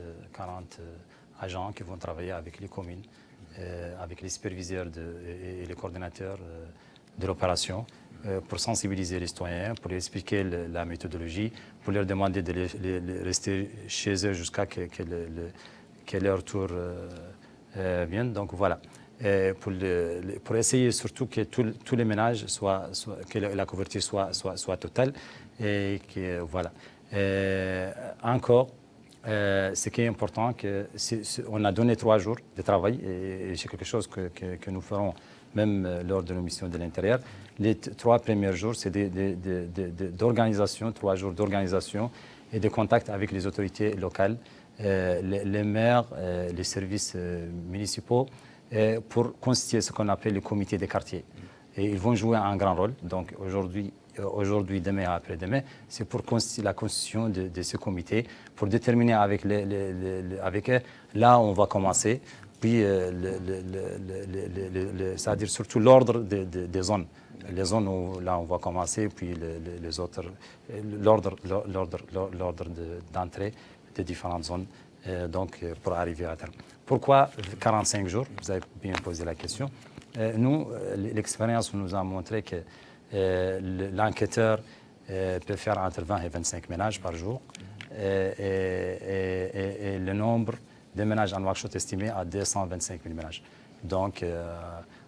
agents qui vont travailler avec les communes, avec les superviseurs et les coordinateurs de l'opération pour sensibiliser les citoyens, pour leur expliquer la méthodologie, pour leur demander de rester chez eux jusqu'à que leur tour vienne. Donc, voilà. Pour essayer surtout que tous les ménages que la couverture soit totale et que voilà. Encore, ce qui est important, on a donné 3 jours de travail et c'est quelque chose que nous ferons même lors de nos missions de l'intérieur. Les 3 premiers jours, c'est d'organisation, 3 jours d'organisation et de contact avec les autorités locales, les maires, les services municipaux, pour constituer ce qu'on appelle le comité des quartiers. Et ils vont jouer un grand rôle. Donc aujourd'hui, demain et après-demain, c'est pour la constitution de ce comité, pour déterminer avec eux, là on va commencer, puis c'est-à-dire surtout l'ordre des zones. Les zones où là on va commencer, puis les autres, l'ordre d'entrée des différentes zones, donc pour arriver à terme. Pourquoi 45 jours? Vous avez bien posé la question. Nous, l'expérience nous a montré que l'enquêteur peut faire entre 20 et 25 ménages par jour et le nombre de ménages en Nouakchott estimé à 225 000 ménages. Donc,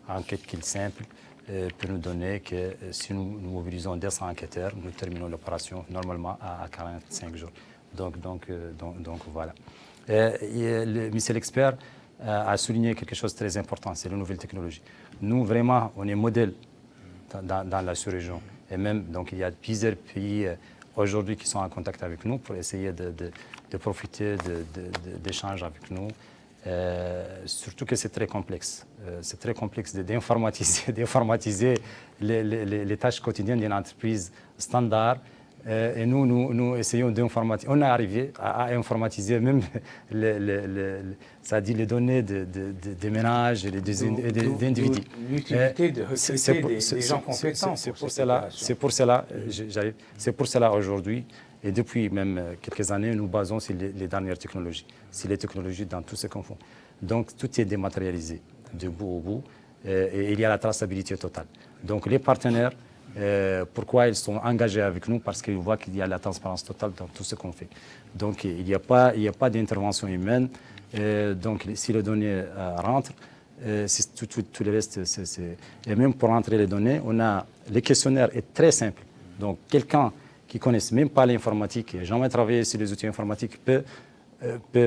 en calcul simple, peut nous donner que si nous mobilisons 200 enquêteurs, nous terminons l'opération normalement à 45 jours. Donc voilà. Monsieur l'expert a souligné quelque chose de très important, c'est la nouvelle technologie. Nous, vraiment, on est modèle dans la sous-région. Et même, donc, il y a plusieurs pays aujourd'hui qui sont en contact avec nous pour essayer de profiter d'échanges avec nous. Surtout que c'est très complexe. C'est très complexe d'informatiser les tâches quotidiennes d'une entreprise standard. Et nous essayons d'informatiser. On est arrivé à informatiser même les données des ménages et des individus. L'utilité de recruter des gens compétents. C'est pour cela aujourd'hui, et depuis même quelques années, nous basons sur les dernières technologies, sur les technologies dans tout ce qu'on fait. Donc tout est dématérialisé de bout au bout, et il y a la traçabilité totale. Donc les partenaires, pourquoi ils sont engagés avec nous? Parce qu'ils voient qu'il y a la transparence totale dans tout ce qu'on fait. Donc il n'y a pas d'intervention humaine. Donc si les données rentrent, tout le reste, et même pour rentrer les données, le questionnaire est très simple. Donc quelqu'un qui ne connaît même pas l'informatique, qui n'a jamais travaillé sur les outils informatiques, peut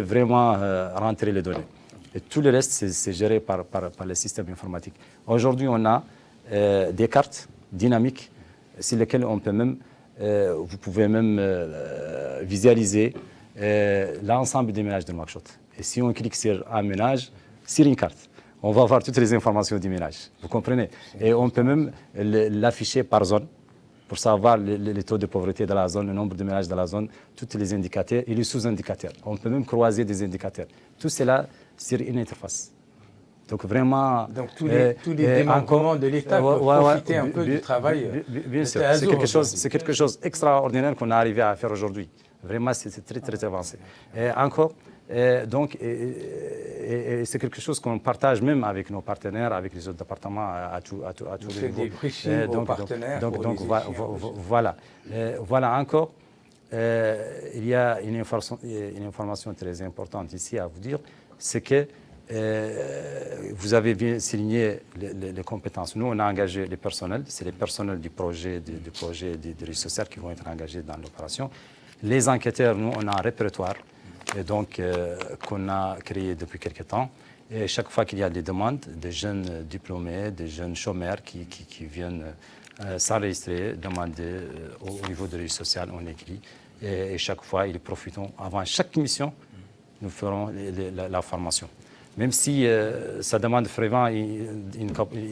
vraiment rentrer les données. Et tout le reste, c'est géré par les systèmes informatiques. Aujourd'hui, on a des cartes dynamiques sur lesquelles on peut même, vous pouvez même visualiser l'ensemble des ménages de Nouakchott. Et si on clique sur un ménage, sur une carte, on va voir toutes les informations du ménage. Vous comprenez? Et on peut même l'afficher par zone pour savoir les taux de pauvreté de la zone, le nombre de ménages de la zone, tous les indicateurs et les sous-indicateurs. On peut même croiser des indicateurs. Tout cela sur une interface. Donc vraiment... Donc tous les démembrements de l'État peuvent profiter un peu du travail. Bien sûr, c'est quelque chose d'extraordinaire qu'on a arrivé à faire aujourd'hui. Vraiment, c'est très, très avancé. Et encore, donc, c'est quelque chose qu'on partage même avec nos partenaires, avec les autres départements à tous les niveaux. Des briefings aux partenaires. Donc voilà. Voilà encore, il y a une information très importante ici à vous dire, c'est que Vous avez bien signé les compétences. Nous, on a engagé les personnels. C'est les personnels du projet de réussite sociale qui vont être engagés dans l'opération. Les enquêteurs, nous, on a un répertoire qu'on a créé depuis quelques temps. Et chaque fois qu'il y a des demandes, des jeunes diplômés, des jeunes chômeurs qui viennent s'enregistrer, demander au niveau de réussite sociale, on écrit. Et chaque fois, ils profitent. Avant chaque mission, nous ferons la formation. Même si ça demande vraiment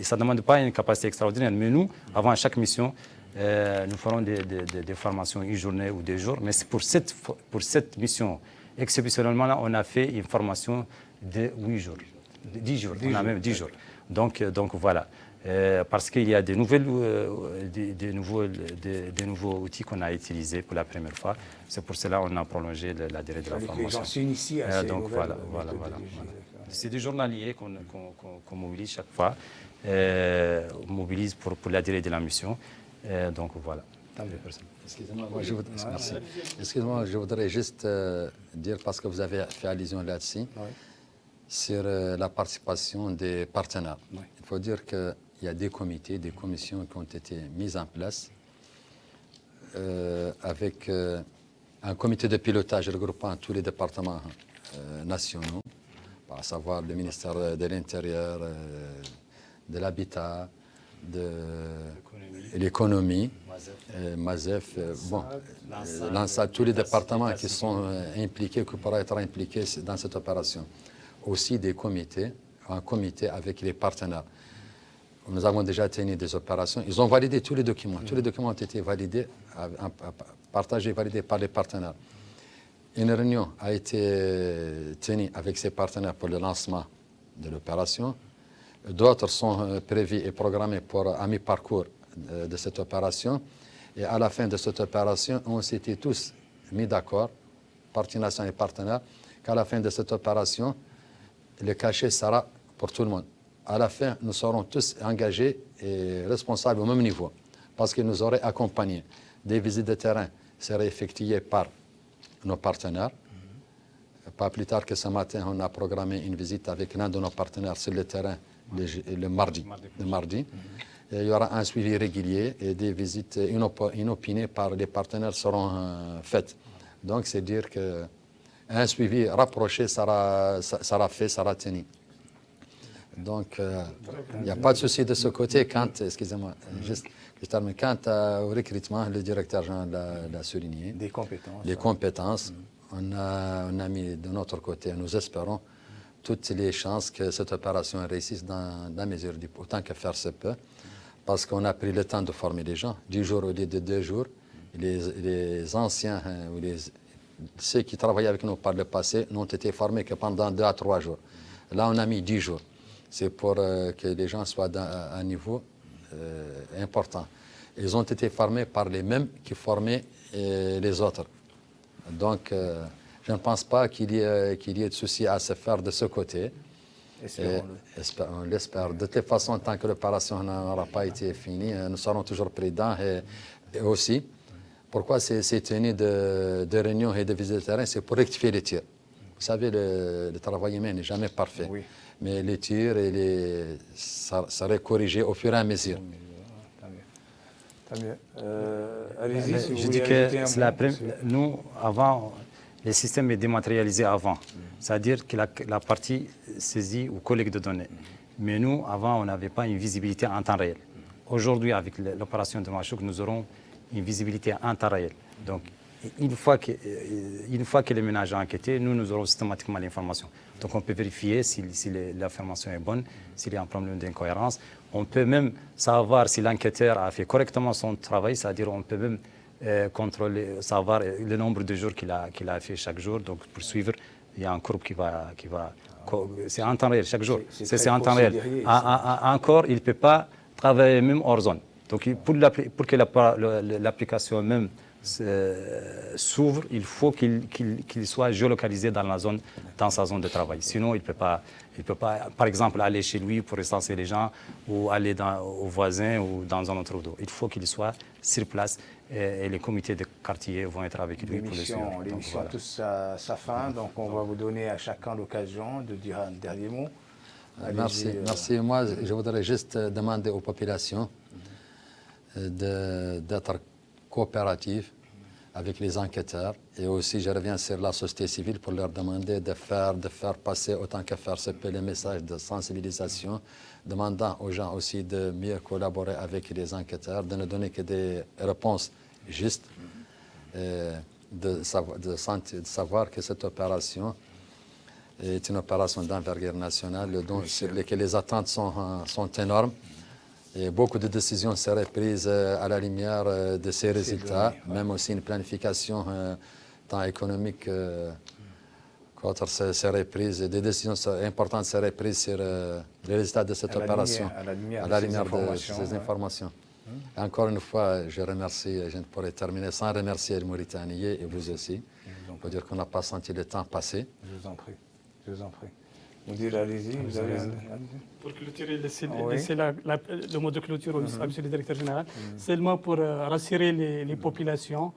ça demande pas une capacité extraordinaire, mais nous, avant chaque mission, nous ferons des formations une journée ou 2 jours. Mais pour cette mission, exceptionnellement, là, on a fait une formation de 8 jours, 10 jours. On a même 10 jours. Donc voilà. Parce qu'il y a des nouveaux outils qu'on a utilisés pour la première fois. C'est pour cela qu'on a prolongé la durée de la formation. Les gens s'initient à ces donc nouvelles voilà. C'est des journaliers qu'on mobilise chaque fois. On mobilise pour la durée de la mission. Donc voilà. Excusez-moi, je voudrais juste dire, parce que vous avez fait allusion là-dessus, sur la participation des partenaires. Oui. Il faut dire qu'il y a des comités, des commissions qui ont été mises en place avec un comité de pilotage regroupant tous les départements nationaux, à savoir le ministère de l'Intérieur, de l'Habitat, de l'économie, MASEF, l'ANSA, tous les départements qui sont impliqués, qui pourraient être impliqués dans cette opération. Aussi des comités, un comité avec les partenaires. Nous avons déjà tenu des opérations. Ils ont validé tous les documents. Tous les documents ont été validés, partagés, validés par les partenaires. Une réunion a été tenue avec ces partenaires pour le lancement de l'opération. D'autres sont prévus et programmés pour à mi-parcours de cette opération. Et à la fin de cette opération, on s'était tous mis d'accord, parties nationales et partenaires, qu'à la fin de cette opération, le cachet sera pour tout le monde. À la fin, nous serons tous engagés et responsables au même niveau, parce qu'ils nous auraient accompagnés. Des visites de terrain seraient effectuées par nos partenaires. Pas plus tard que ce matin, on a programmé une visite avec l'un de nos partenaires sur le terrain le mardi. Et il y aura un suivi régulier et des visites inopinées par les partenaires seront faites. Donc, c'est dire qu'un suivi rapproché sera fait, sera tenu. Donc, il n'y a pas de souci de ce côté. Excusez-moi, juste quant au recrutement, le directeur Jean l'a souligné. Des compétences. Les compétences, on a mis de notre côté, nous espérons, toutes les chances que cette opération réussisse dans la mesure du autant que faire se peut, parce qu'on a pris le temps de former les gens, 10 jours au lieu de 2 jours. Les anciens, ou ceux qui travaillaient avec nous par le passé, n'ont été formés que pendant 2 à 3 jours. Là, on a mis 10 jours. C'est pour que les gens soient à un niveau important. Ils ont été formés par les mêmes qui formaient les autres. Donc, je ne pense pas qu'il y ait de soucis à se faire de ce côté. On l'espère. De toute façon, tant que l'opération n'aura pas été finie, nous serons toujours prudents. Et aussi, pourquoi ces tenues de réunions et de visites de terrain, c'est pour rectifier les tirs. Vous savez, le travail humain n'est jamais parfait. Oui. Mais les tirs seraient corrigés au fur et à mesure. Tant mieux. Allez-y, si vous je dis que nous, avant, le système est dématérialisé avant. C'est-à-dire que la partie saisie ou collecte de données. Mais nous, avant, on n'avait pas une visibilité en temps réel. Aujourd'hui, avec l'opération de Nouakchott, nous aurons une visibilité en temps réel. Donc, une fois que les ménages ont enquêté, nous aurons systématiquement l'information. Donc on peut vérifier si l'information est bonne, s'il y a un problème d'incohérence. On peut même savoir si l'enquêteur a fait correctement son travail, c'est-à-dire on peut même contrôler, savoir le nombre de jours qu'il a fait chaque jour. Donc pour suivre, il y a un courbe qui va c'est en temps réel chaque jour. C'est en temps réel. Encore, il ne peut pas travailler même hors zone. Donc pour que l'application même s'ouvre, il faut qu'il soit géolocalisé dans sa zone de travail. Sinon, il ne peut pas, par exemple, aller chez lui pour recenser les gens ou aller au voisin ou dans un autre dos. Il faut qu'il soit sur place et les comités de quartiers vont être avec lui pour le suivre. L'émission touche à sa fin, donc on va vous donner à chacun l'occasion de dire un dernier mot. Merci. Moi, je voudrais juste demander aux populations d'être coopératives avec les enquêteurs. Et aussi, je reviens sur la société civile pour leur demander de faire passer autant que faire se peut les messages de sensibilisation, demandant aux gens aussi de mieux collaborer avec les enquêteurs, de ne donner que des réponses justes, de savoir que cette opération est une opération d'envergure nationale sur laquelle les attentes sont énormes. Et beaucoup de décisions seraient prises à la lumière de ces résultats, même aussi une planification tant économique qu'autre serait prise. Des décisions importantes seraient prises sur les résultats de cette opération, à la lumière de ces informations. Encore une fois, je ne pourrais terminer sans remercier les Mauritaniens et vous aussi, pour dire qu'on n'a pas senti le temps passer. Je vous en prie. Vous dites, allez-y, vous avez... Pour clôturer, laissez le mot de clôture à monsieur le directeur général. Seulement pour rassurer les populations,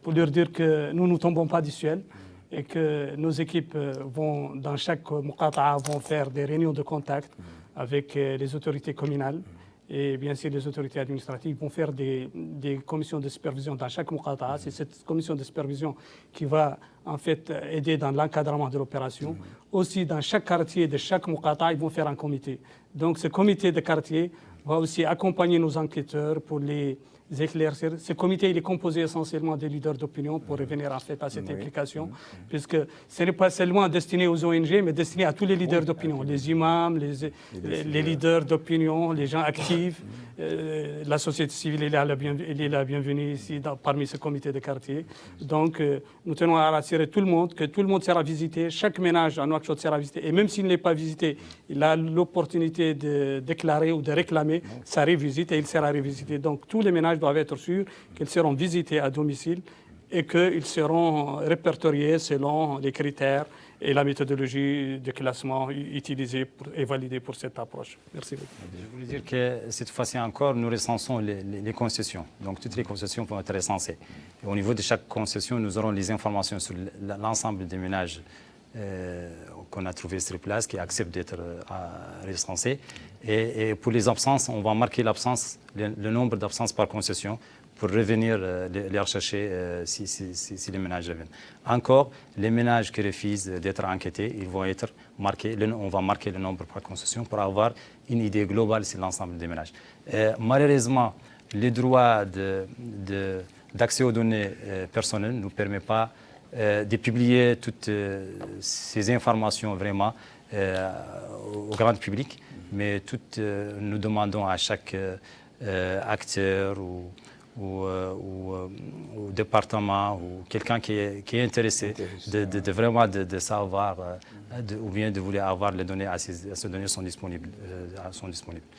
pour leur dire que nous ne tombons pas du ciel et que nos équipes vont, dans chaque muqata'a, vont faire des réunions de contact avec les autorités communales et bien sûr les autorités administratives vont faire des commissions de supervision dans chaque muqata'a. C'est cette commission de supervision qui va en fait aider dans l'encadrement de l'opération. Aussi, dans chaque quartier de chaque muqata'a, ils vont faire un comité. Donc ce comité de quartier va aussi accompagner nos enquêteurs pour les éclaircir. Ce comité il est composé essentiellement des leaders d'opinion pour revenir en fait à cette implication, puisque ce n'est pas seulement destiné aux ONG, mais destiné à tous les leaders d'opinion, les imams, les leaders d'opinion, les gens actifs. La société civile elle est la bienvenue ici parmi ce comité de quartier. Donc nous tenons à rassurer tout le monde que tout le monde sera visité, chaque ménage à Nouakchott sera visité, et même s'il n'est pas visité, il a l'opportunité de déclarer ou de réclamer sa revisite et il sera revisité. Donc tous les ménages doivent être sûrs qu'ils seront visités à domicile et qu'ils seront répertoriés selon les critères et la méthodologie de classement utilisée et validée pour cette approche. Merci beaucoup. Je voulais dire que cette fois-ci encore, nous recensons les concessions. Donc toutes les concessions vont être recensées. Et au niveau de chaque concession, nous aurons les informations sur l'ensemble des ménages qu'on a trouvés sur place, qui acceptent d'être recensés. Et pour les absences, on va marquer l'absence, le nombre d'absences par concession, pour revenir les rechercher si les ménages reviennent. Encore, les ménages qui refusent d'être enquêtés, ils vont être marqués, on va marquer le nombre par concession pour avoir une idée globale sur l'ensemble des ménages. Malheureusement, les droits d'accès aux données personnelles ne nous permettent pas de publier toutes ces informations vraiment au grand public, mais nous demandons à chaque acteur ou département ou quelqu'un qui est intéressé de vraiment de savoir ou bien de vouloir avoir les données, ces données sont disponibles.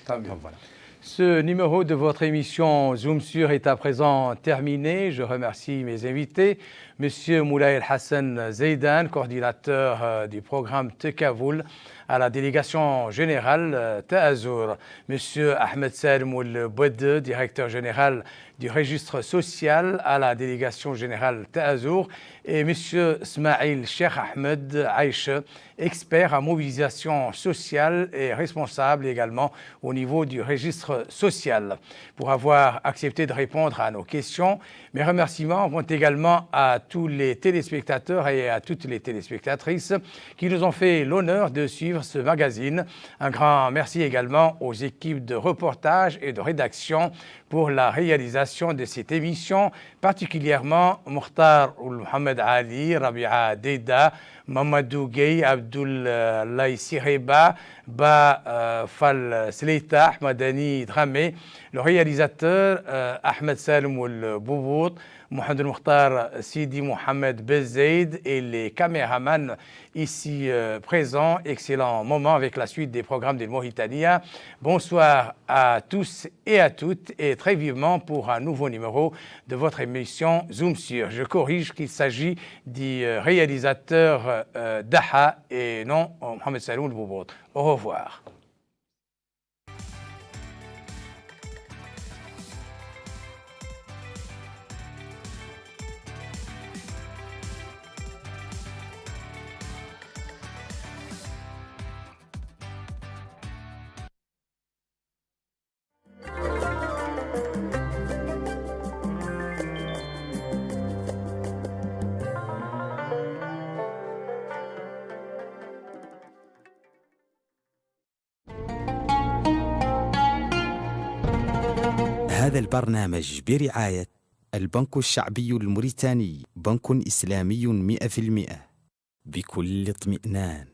Donc, voilà. Ce numéro de votre émission Zoom Sur est à présent terminé. Je remercie mes invités, Monsieur Moulay Hassan Zeidan, coordinateur du programme Tekavoul à la délégation générale Ta'azour, Monsieur Ahmed Salmoul Boued, directeur général du registre social à la délégation générale Ta'azour, et Monsieur Smaïl Cheikh Ahmed Aïch, expert en mobilisation sociale et responsable également au niveau du registre social, pour avoir accepté de répondre à nos questions. Mes remerciements vont également à tous les téléspectateurs et à toutes les téléspectatrices qui nous ont fait l'honneur de suivre ce magazine. Un grand merci également aux équipes de reportage et de rédaction pour la réalisation de cette émission, particulièrement Mokhtar Mohamed Ali, Rabia Deida, Mamadou Gueye, Abdoulaye Sireba, Fal Sleita, Ahmadani Dramé, le réalisateur Ahmed Salmoul Boubout, Mohamed Mokhtar Sidi Mohamed Bezaid et les caméramans ici présents. Excellent moment avec la suite des programmes de Mauritania. Bonsoir à tous et à toutes et très vivement pour un nouveau numéro de votre émission Zoom Sur. Je corrige qu'il s'agit du réalisateur Daha et non Mohamed Salmoul Boubout. Au revoir. هذا البرنامج برعاية البنك الشعبي الموريتاني، بنك إسلامي 100% بكل اطمئنان.